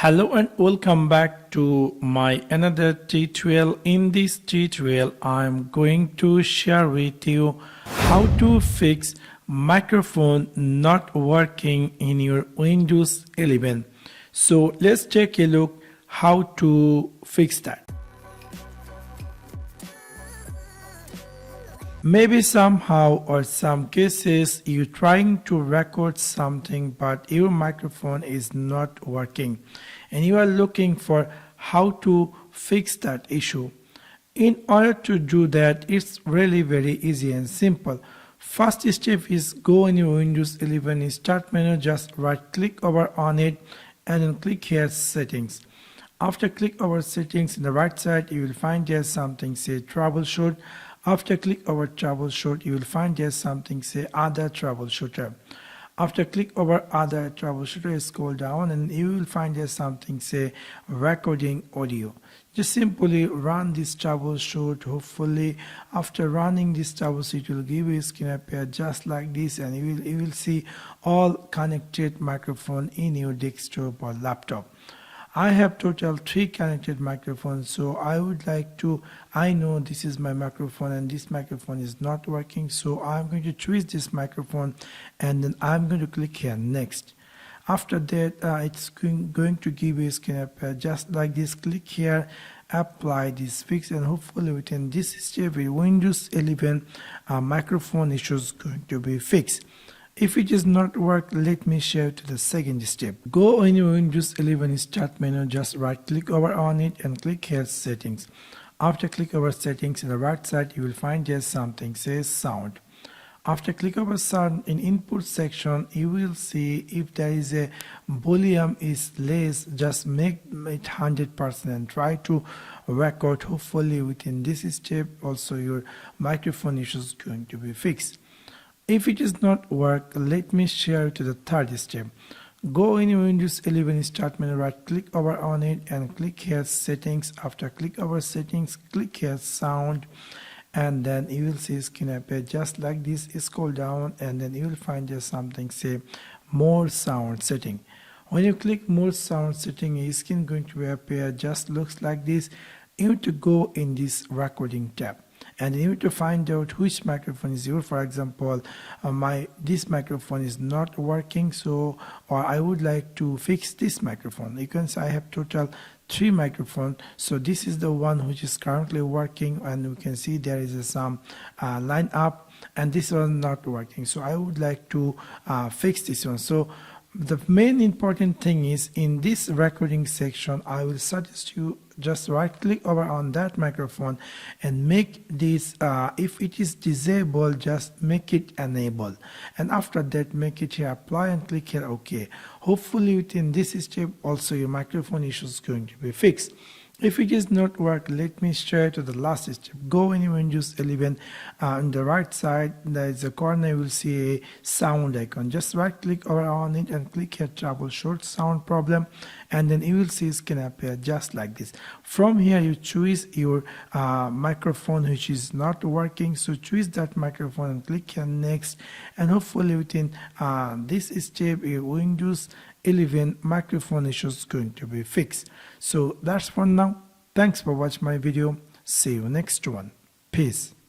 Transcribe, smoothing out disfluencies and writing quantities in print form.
Hello and welcome back to my another tutorial. In this tutorial I am going to share with you how to fix microphone not working in your Windows 11. So let's take a look how to fix that. Maybe somehow or some cases you're trying to record something but your microphone is not working and you are looking for how to fix that issue. In order to do that, it's really very easy and simple. First step is go in your Windows 11 start menu, just right click over on it and then click here settings. After click over settings in the right side you will find there something say troubleshoot. After click over troubleshoot, you will find there something say other troubleshooter. After click over other troubleshooter, scroll down and you will find there something say recording audio. Just simply run this troubleshoot. Hopefully after running this troubleshoot, it will give you a screen appear just like this and you will see all connected microphone in your desktop or laptop. I have total 3 connected microphones, so I know this is my microphone and this microphone is not working, so I'm going to choose this microphone and then I'm going to click here next. After that it's going to give you a screen appear just like this. Click here, apply this fix, and hopefully within this step with Windows 11 microphone issues going to be fixed. If it is not work, let me share to the second step. Go in your Windows 11 start menu, just right click over on it and click here settings. After click over settings in the right side you will find there something says sound. After click over sound in input section you will see if there is a volume is less, just make it 100% and try to record. Hopefully within this step also your microphone issue is going to be fixed. If it is not work, let me share to the third step. Go in your Windows 11 start menu, right click over on it and click here settings. After click over settings, click here sound and then you will see screen appear just like this. Scroll down and then you will find there something say more sound setting. When you click more sound setting, a screen going to appear just looks like this. You need to go in this recording tab and you need to find out which microphone is yours. For example, this microphone is not working, so or I would like to fix this microphone. You can see I have total 3 microphones, so this is the one which is currently working and you can see there is some line up and this one not working, so I would like to fix this one. So the main important thing is in this recording section I will suggest you just right click over on that microphone and make this if it is disabled just make it enable, and after that make it here apply and click here OK. Hopefully within this step also your microphone issue is going to be fixed. If it is not work, let me share to the last step. Go in Windows 11 on the right side there is a corner you will see a sound icon. Just right click over on it and click here troubleshoot sound problem and then you will see it can appear just like this. From here you choose your microphone which is not working, so choose that microphone and click here next, and hopefully within this step your Windows 11 microphone issues is going to be fixed. So that's for now. Thanks for watching my video. See you next one. Peace.